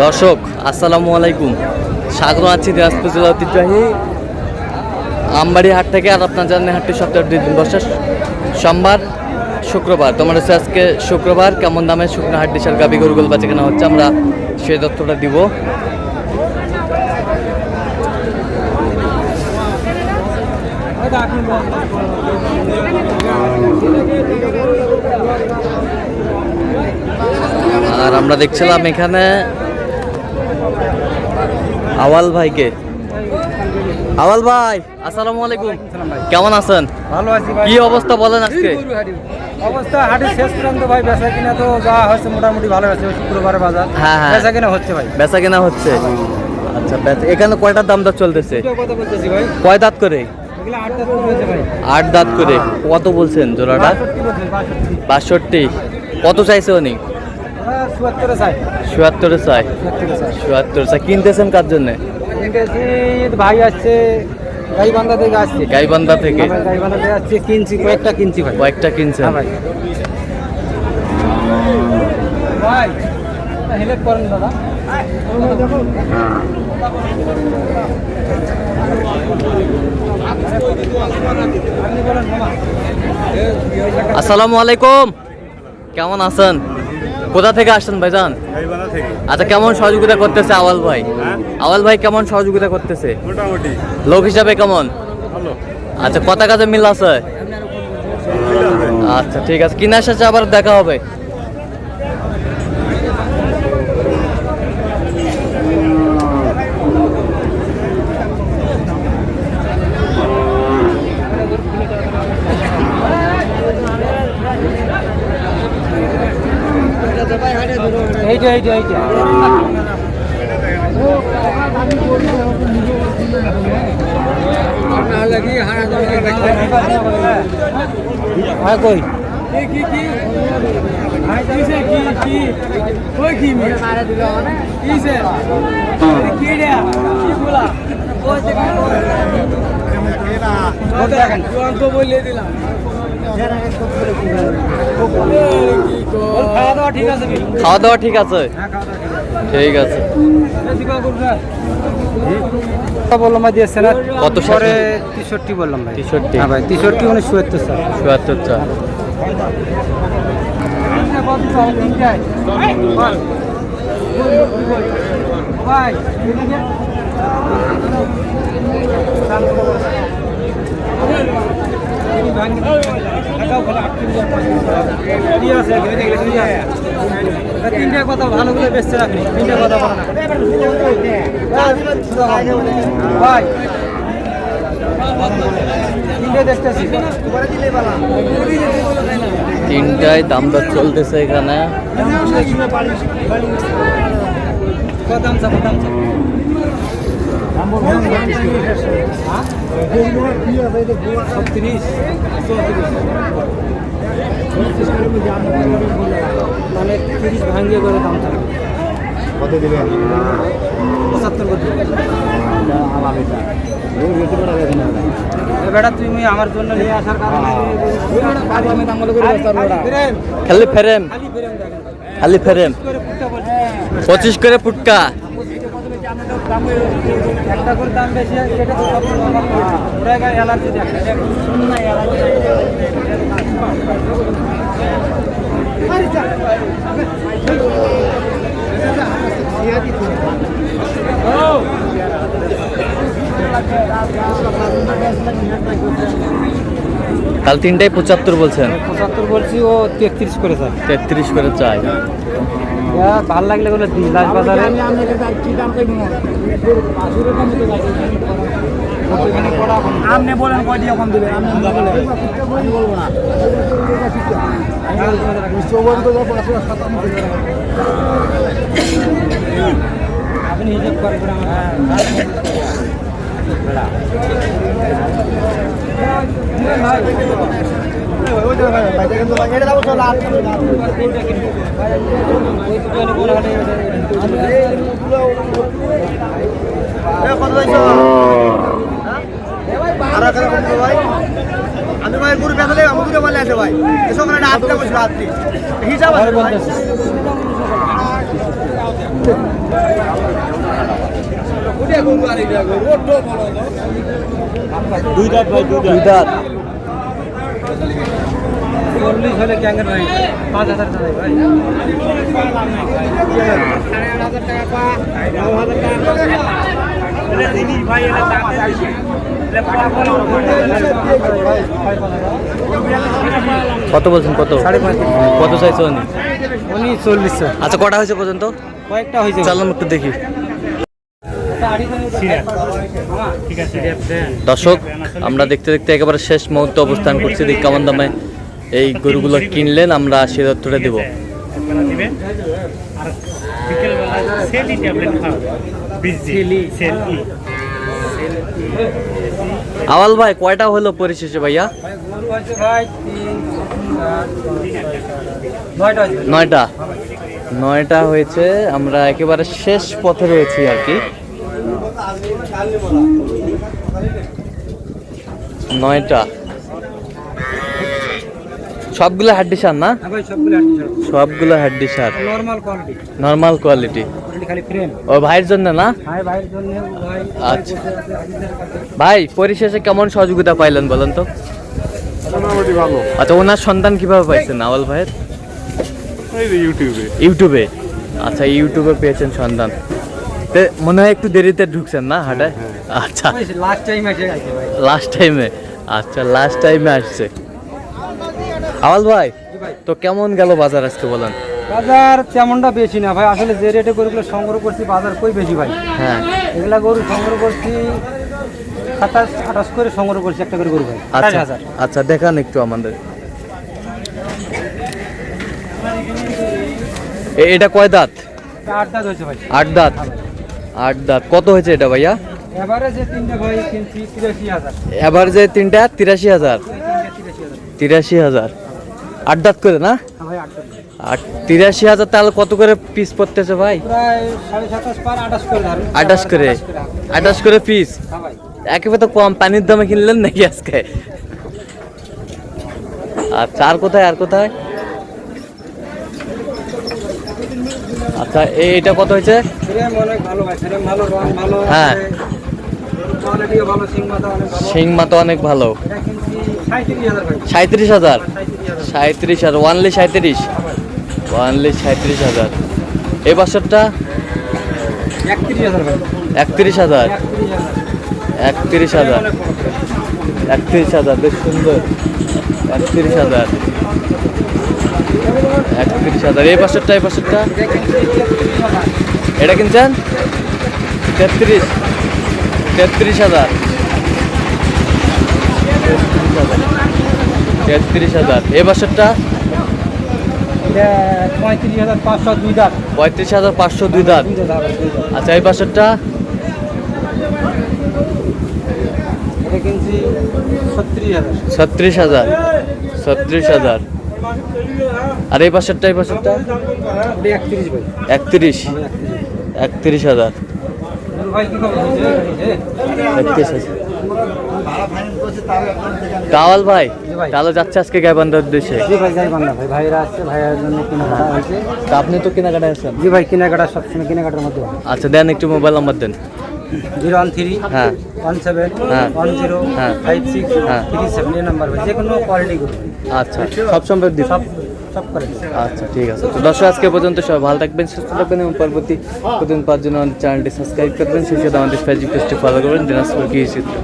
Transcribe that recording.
দর্শক আসসালামু আলাইকুম, স্বাগত আছি দিনাজপুর জেলা ঐতিহ্যবাহী আমবাড়ি হাট থেকে। আর আপনার জানেন হাটটি সপ্তাহে 2 দিন বসে, সোমবার শুক্রবার। তোমার হচ্ছে আজকে শুক্রবার। কেমন দামে শুকনো হাট ডিশাল গাবি গরুগুলো বাচ্চা কেনা হচ্ছে আমরা সেই তথ্যটা দিব। আর আমরা দেখছিলাম এখানে আওয়াল ভাইকে। আওয়াল ভাই আসসালামু আলাইকুম, কেমন আছেন? ভালো আছি ভাই। কি অবস্থা বলেন আজকে? অবস্থা হাটের শেষ পর্যন্ত ভাই বেচা কিনা তো যা হচ্ছে মোটামুটি ভালো আছে। শুক্রবারের বাজার হ্যাঁ হ্যাঁ বেচা কিনা হচ্ছে ভাই। বেচা কেনা হচ্ছে। আচ্ছা এখানে কয়টার দাম দর চলতেছে? কথা বলতেছি ভাই, কয় দাঁত করে? এগুলো 8 দাঁত হয়েছে ভাই। 8 দাঁত করে। কত বলছেন জোড়াটা? 62। কত চাইছে উনি? 77 চাই। 77 চাই। 77 চাই। কিনতেছেন কার জন্য? ভাই আসছে গাইবান্ধা থেকে আসছে। গাইবান্ধা থেকে? গাইবান্ধা থেকে আসছে, কিনছি কয়েকটা কিনছি ভাই। কয়েকটা কিনছেন? ভাই ভাই হেল্প করেন দাদা। আসসালামু আলাইকুম, কেমন আছেন? কোথা থেকে আসছেন ভাইজান? আচ্ছা কেমন সহযোগিতা করতেছে আওয়াল ভাই? আওয়াল ভাই কেমন সহযোগিতা করতেছে? মোটামুটি লোক হিসাবে কেমন? ভালো। আচ্ছা কথা কাজে মিল আছে? আচ্ছা ঠিক আছে, কিনার সাথে আবার দেখা হবে। এইটা এইটা এইটা হ্যাঁ কই দিলাম। খাওয়া দাওয়া ঠিক আছে? ঠিক আছে। বললাম ভাই দিয়েছে না কত পরে 63 বললাম ভাই। 63? হ্যাঁ ভাই 63 মানে 77 স্যার। 77 চা। ভাই তিনটা কথা ভালো করে বেচতে রাখি। তিনটা কথা বলো না ভাই, তিনটে দেখতেছি। তিনটায় দাম দর চলতেছে এখানে। দাম চাপ দাম চাপ মানে 30 ভাঙ্গে করে দাম থাকে। কত দিবেন? 75 করে বেটা তুমি আমার জন্য নিয়ে আসার কারণে খালি ফেরেম, খালি ফেরেম 25 করে ফুটকা। একটা করে দাম বেশি সেটা তো অ্যালার্জি কাল তিনটায় 75 বলছেন? 75 বলছি, ও 33 করে স্যার। 33 করে চাই। ভাল লাগলে বলে দিই লাশ বাজারে। আপনি বলেন কয় দিয়ে কম দিবে? আপনি হিসাব করে আমি ভাই গরু বেঁধে আমি দুটো বলে আছে ভাই এসব আটটা বছর হিসাব আছে দুই দাঁত ভাই, দুই দুই দাঁত। 40 হলে ক্যাঙ্গের ভাই 5000 টাকা ভাই। কত বলছেন, কত 35,500 কত চাইছো উনি? উনি 40 আচ্ছা, কটা হয়েছে পর্যন্ত? কয়েকটা হয়েছে। চলুন একটু দেখি। দর্শক, আমরা দেখতে দেখতে একেবারে শেষ মুহূর্তে অবস্থান করছি। দেখি কেমন দামে এই গরুগুলো কিনলেন, আমরা সে তথ্যটা দেবো। আওয়াল ভাই, কয়টা হলো পরিশেষে ভাইয়া? গরু হয়েছে ভাই 9টা হয়েছে। 9টা। 9টা হয়েছে। আমরা একেবারে শেষ পথে রয়েছি আর কি। 9টা। সবগুলো হাড্ডি সার না? হ্যাঁ ভাই, সবগুলো আন্টি সব সবগুলো হাড্ডি সার, নরমাল কোয়ালিটি। Normal quality. খালি ফ্রেম। ও ভাইয়ের জন্য না? ভাই ভাইয়ের জন্য ভাই আচ্ছা। ভাই, পরিশেষে কেমন সহযোগিতা পাইলেন বলেন তো? মোটামুটি ভালো। আচ্ছা, ওনার সন্তান কিভাবে পাইছেন আওয়াল ভাইয়ের? এই যে ইউটিউবে। ইউটিউবে। আচ্ছা, ইউটিউবে পেয়েছেন সন্তান। তে মনে হয় একটু দেরিতে ঢুকছেন না হাটে? আচ্ছা, লাস্ট টাইম এসে গেছে ভাই। লাস্ট টাইমে। আচ্ছা, লাস্ট টাইমে আসছে। আওয়াল ভাই, জি ভাই। তো কেমন গেল বাজার আজকে বলেন? বাজার তেমনটা বেশি না ভাই, আসলে যে রেটে গরুগুলো সংগ্রহ করছি বাজার কই বেশি ভাই। হ্যাঁ। এগুলা গরু সংগ্রহ করছি 27-28 করে সংগ্রহ করছি একটা করে গরু ভাই। আচ্ছা 4,500। আচ্ছা, দেখান একটু আমাদের। এটা কয় দাঁত? 8 দাঁত হয়েছে ভাই। 8 দাঁত। 8 দাঁত। কত হয়েছে এটা ভাইয়া? এবারে যে তিনটা ভাই কিনছি 83,000। এবার যে তিনটা 83,000। 83,000। 8 দাঁত করে না? হ্যাঁ ভাই 8 দাঁত। আর 83,000 তাহলে কত করে পিস পড়তেছে ভাই? প্রায় 27.5 পার 28 করে ধরুন। 28 করে। 28 করে পিস। হ্যাঁ ভাই। একেবারে তো কম পানির দামে কিনলেন নাকি আজকে? আচ্ছা, আর কোথায়, আর কোথায়? আচ্ছা, এইটা কত হয়েছে? ফ্রেম অনেক ভালো ভাই, ফ্রেম ভালো, রং ভালো। হ্যাঁ। কোয়ালিটিও ভালো, সিং মাথা অনেক ভালো। শিং মাথা অনেক ভালো। এটা কিনছি 37,000 ভাই। 37,000। 37,000। 37,000। ওয়ানলি 37। ওয়ানলি 37,000। এই বছরটা 31,000 ভাই। 31,000। 31,000। 31,000। 31,000, বেশ সুন্দর। 31,000। 31,000। এই বছরটা, এই বছরটা এটা কিনছি 33,000। এটা কিনছেন 33। 33,000। 33,000। এই বছরটা এটা 35,500 দুই দাঁত। 35,500 দুই দাঁত। দুই দাঁত, দুই দাঁত। আচ্ছা, এই বছরটা এটা কিনছি 36,000। 36,000। 36,000। আর এই বছরটা, এই বছরটা এটা 31 ভাই। 31। 31,000। ভাই কি খবর হয়েছে? 31,000। কাওয়াল ভাই, জি ভাই। তাহলে যাচ্ছে আজকে গাইবান্ধার উদ্দেশ্যে। জি ভাই, যাই বাংলা ভাই, ভাইরা আসছে, ভাইয়ের জন্য কেনাকাটা হয়েছে। তা আপনি তো কেনাকাটা আছেন। জি ভাই, কেনাকাটা সবসময় কেনাকাটার মধ্যে হয়। আচ্ছা, দেন একটু মোবাইল নাম্বার দেন। 013 হ্যাঁ। 17 হ্যাঁ। 10 হ্যাঁ। 56 হ্যাঁ। 37 এই নাম্বার ভাই, যে কোনো কোয়ালিটি করুন। আচ্ছা, সব সম্ভব দিব। সব করে। আচ্ছা, ঠিক আছে। তো দর্শক, আজকে পর্যন্ত সবাই ভালো থাকবেন, সুস্থ থাকবেন এবং পরবর্তী প্রতিদিন পাওয়ার জন্য আমাদের চ্যানেলটি সাবস্ক্রাইব করবেন। সেই সাথে আমাদের ফেসবুক পেজটি ফলো করবেন। দিনাজপুর কৃষি চিত্র।